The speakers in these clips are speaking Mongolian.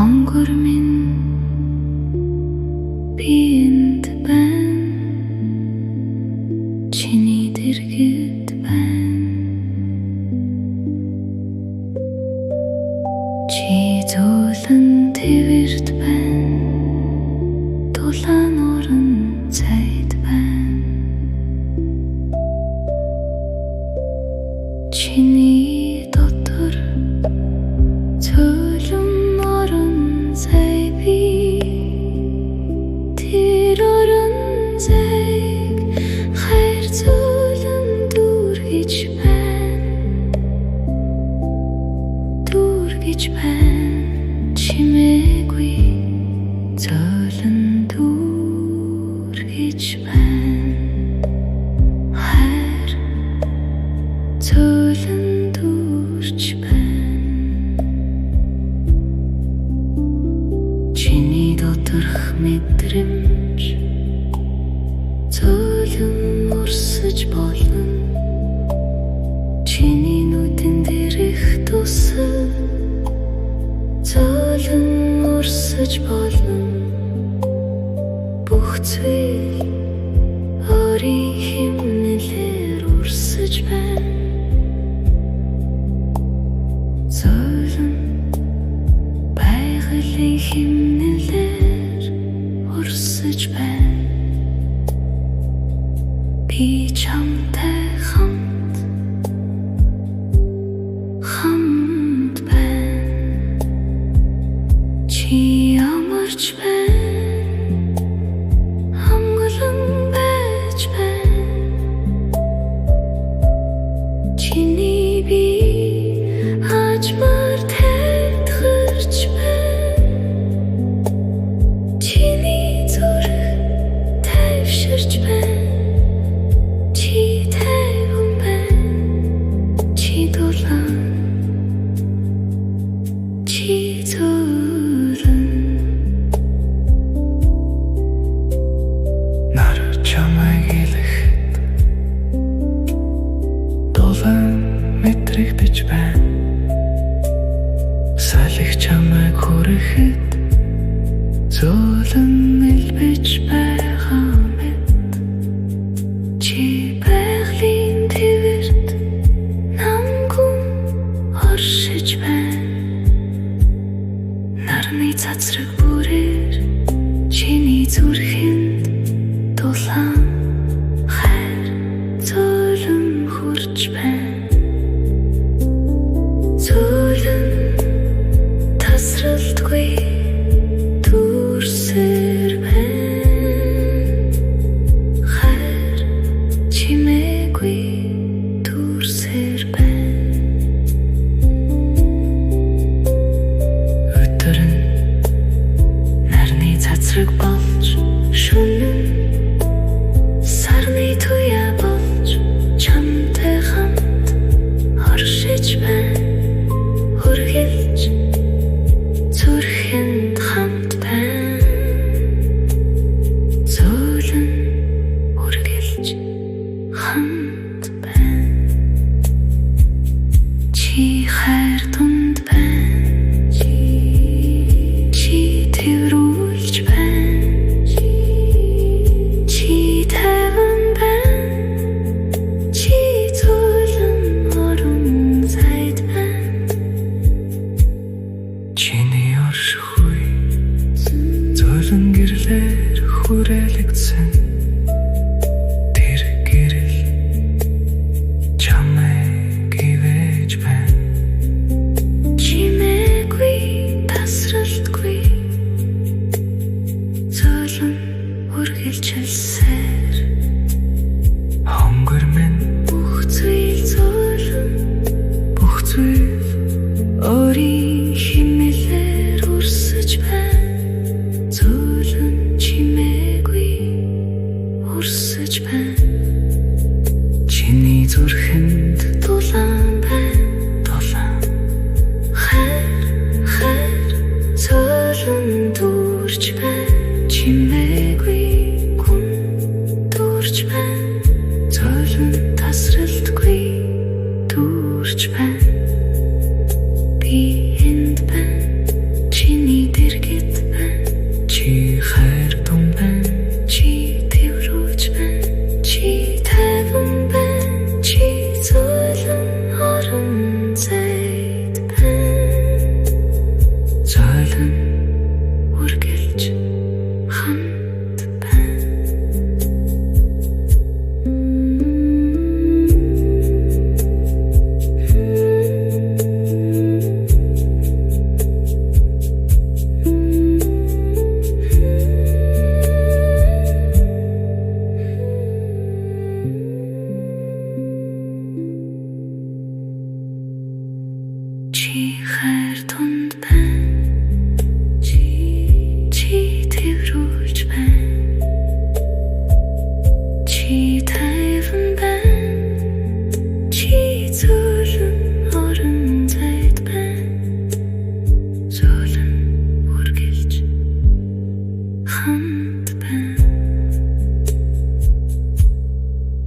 Хонгор минь биэнд байна, чиний дэргэд байна. Чи зөөлөн твэрт байна, дулаан орон цайд байна. Чиний дотор зөөлөн орон цай бий. Тэр орон цайг хайр зөөлөн дүүргэж байна. Дүүргэж байна. Чимээгүй зөөлөн дүүргэж байна. Хайр зөөлөн дүүрч байна. Чиний доторх мэдрэмж зөөлөн урсаж болно. Чиний нүдэн дээрх тусал зөөлөн урсаж болно. Бүх зүйл өөрийн химнэлээр урсаж байна. Зөөлөн байгалийн химнэлээр урсаж байна. Би чамтай хамт байна. Чи ямарч байна, хамглан байж байна. Чиний бие хажмаар тайлтгарч байна. Чиний зүрх тайвширч байна. Чи тайван байна. Чи дулаан, чи зөөлөн. Нар чамайг илэхэд дулаан мэдрэх бич байна. Салхи чамайг хүрэхэд зөөлөн илбэж байгаа мэт. Чи байгалийн твэрт намгүй оршиж байна. Нарны цацраг бүрээр чиний зүрхэнд дулаан хайр зөөлөн хурж байна. Зөөлөн тасралтгүй дүрсээр байна. Хайр чимээгүй дүрсээр байна. Өдөр нь нарны цацраг болж, шөнө нь сарны туяа болж, чамтай хамт оршиж байна. Хүргэлж зүрхэнд хамт байна. Зөөлөн үргэлж хамт байна. Чи хайр дунд байна. Чи тэрүүлж байна. Чи тайван байна. Чи зөөлөн орон цайд байна. Чиний оршихуй зөөлөн гэрлэр хүрээлэгдсэн. Тэр гэрэл чамайг ивэж байна. Чимээгүй тасралтгүй зөөлөн үргэлжилсээр. Хонгор минь бүх зүйл зөөлөн, бүх зүйл өөрийн химнэлээр урсаж байна. Зөөлөн чимээгүй урсаж байна. Чиний зүрхэнд дулаан байна. Дулаан хайр зөөлөн дүүрч байна. Чимээгүй гүн дүүрч байна. Зөөлөн тасралтгүй дүүрч байна. Би энд байна. Чиний Чи хайр тунд байна. Чи тэрүүлж байна. Чи тайван байна. Чи зөөлөн орон зайд байна. Зөөлөн үргэлж хамт байна.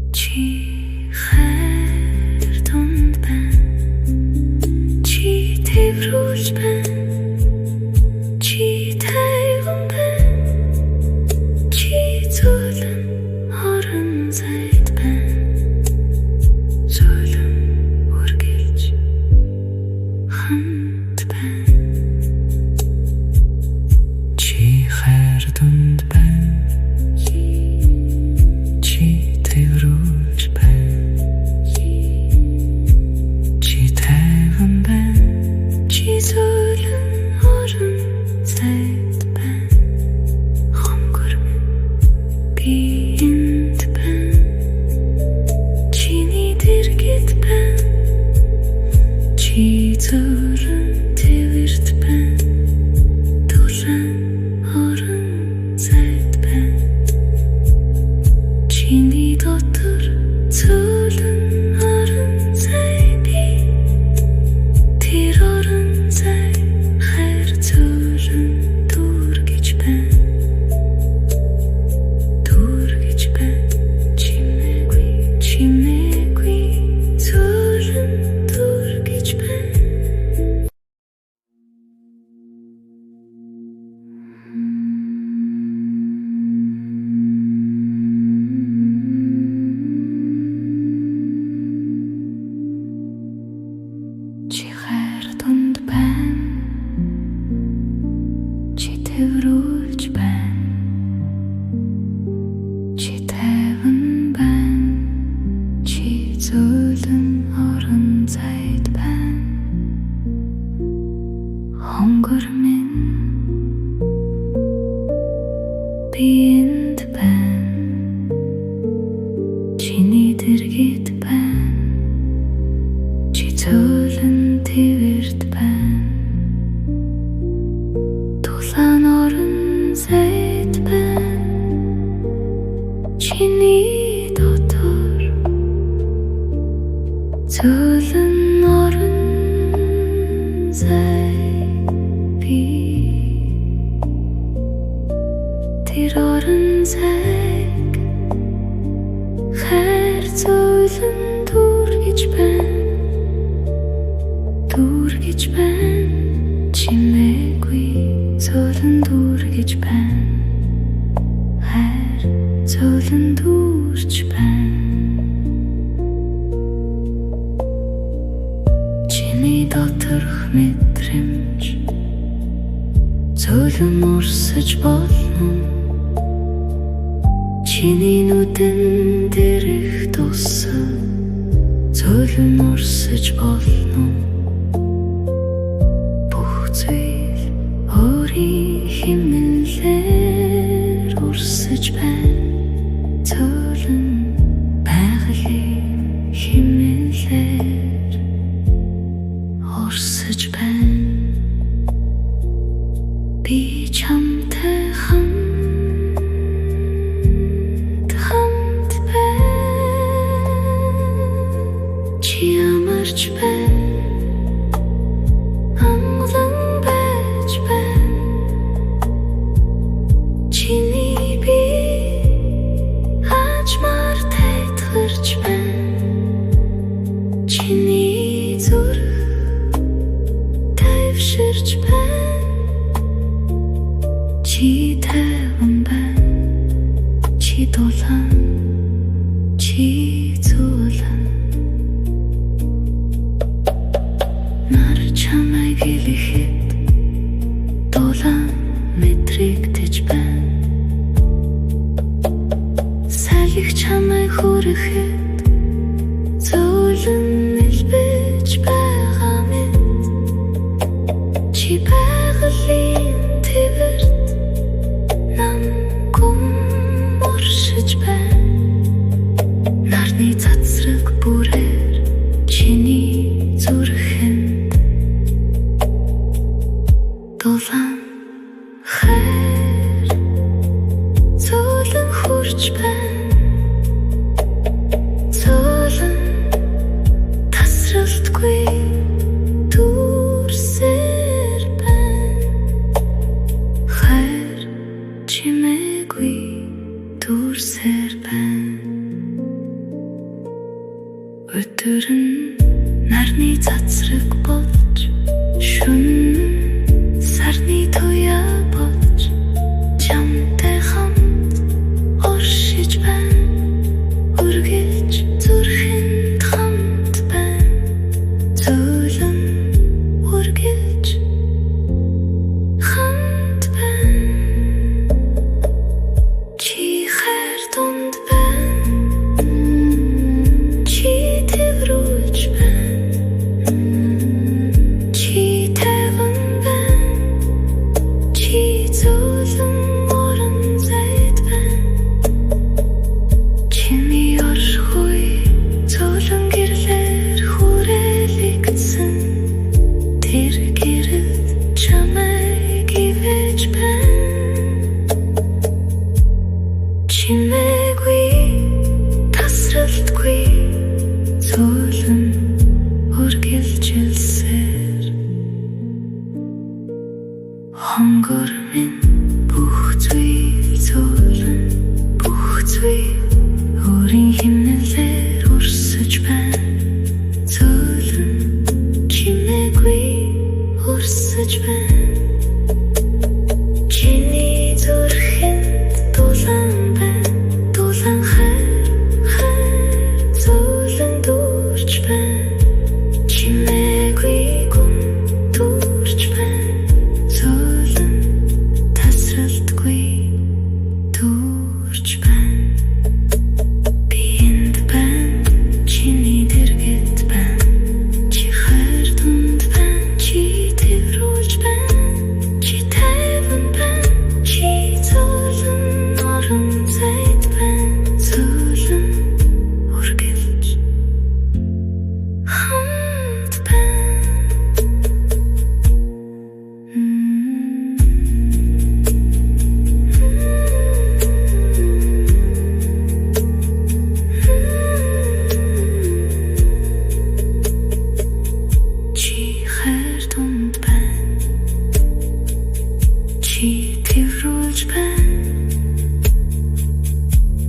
Чи хайр тунд байна. Чи тэрүүлж байна. Чи тайван байна. Чи зөөлөн орон зайд байна. Зөөлөн үргэлж хамт байна. Чи хайр тунд байна. Чи тэрүүлж байна. Чи тайван байна. Чи зөөлөн орон зайд байна. Хонгор минь би энд байна. Чиний дэргэд байна. Чи зөөлөн твэрт байна. Дулаан орон зайд байна. Чиний дотор зөөлөн орон зай би. Тэр орон зай хайр зөөлөн дүүргэж байна. Дүүргэж байна. Чимээгүй, чимээгүй зөөлөн дүүргэж байна. Чи хайр тунд байна. Чи тэрүүлж байна. Чи тайван байна. Чи зөөлөн орон зайд байна. Хонгор минь би энд байна. Чиний дэргэд байна. Чи зөөлөн твэрт байна. Дулаан орон зайд байна. Чиний дотор зөөлөн орон зай би. Тэр орон зайг хайр зөөлөн дүүргэж байна. Дүүргэж байна. Чимээгүй зөөлөн дүүргэж байна. Хайр зөөлөн дүүрч байна. Чиний доторх мэдрэмж зөөлөн урсаж болно. Чиний нүдэн дэрэх тусал зөөлөн урсаж болно. Бүх зүйл өөрийн хэмнэлээр урсаж байна. Зөөлөн байгалийн хэмнэлээр урсаж байна. Би чамтай хамт байна. Чи амарч байна. Амглан байж байна. Чиний би хажмаар тайтгарч байна. Чиний зүрх тайвширч байна. Чи тайван байна. Чи дулаан. Чи зөөлөн. Нар чамайг илэхэд дулаан мэдрэгдэж байна. Салхи чамайг хүрэхэд зөөлөн нэлбэж байгаа мэт. Чи байгалийн твэрт нам гүн оршиж байна. Нарны цацраг бүрээр чиний зүрхэнд хонгор минь бүх зүйл зөвлөн бүх зүйл өөрийн химнэлээр урсаж байна зөвлөн чимээгүй урсаж байна чиний зүрхэнд дулаан байна дулаан хайр зөвлөн дурж байна чимээгүй гүн дурж байна зөвлөн тасралтгүй дурж байна би энд байна чиний дэргэд байна чи хайр дунд байна чи төврүүлж байна чи тайван байна чи зөвлөн орон зайд байна зөвлөн үргэлж хамт байна чи хайр дунд байна чи төврүүлж байна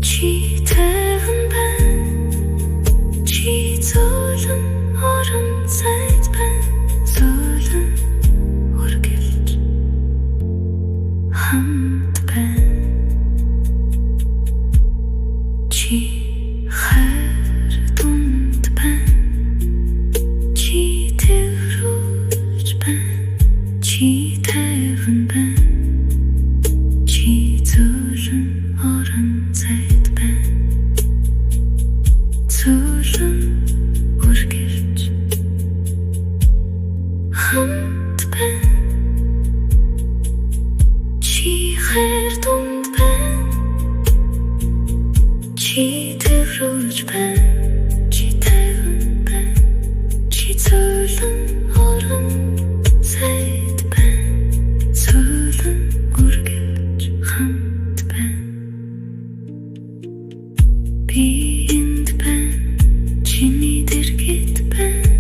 чи тайван байна чи зөвлөн орон зайд байна зөвлөн үргэлж хамт байна чи хайр дунд байна чи төврүүлж байна чи тайван байна чи зөвлөн орон зайд байна зөвлөн үргэлж хамт байна чи хайр дунд байна чи төврүүлж байна чи тайван байна чи зөвлөн орон зайд байна зөвлөн үргэлж хамт байна би энд байна чиний дэргэд байна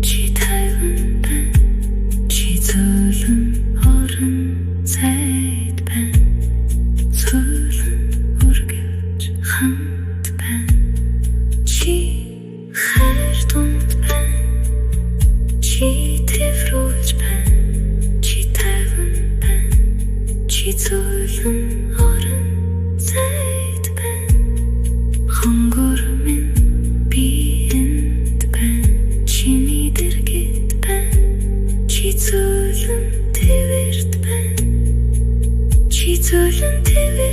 чи тайван байна чи зөвлөн орон зайд байна зөвлөн үргэлж хамт байна чи хайр дунд байна чи төврүүлж байна чи тайван байна чи зөвлөн орон зайд байна хонгор минь би энд байна чиний дэргэд байна чи зөвлөн тэвэрт байна чи зөвлөн тэвэрт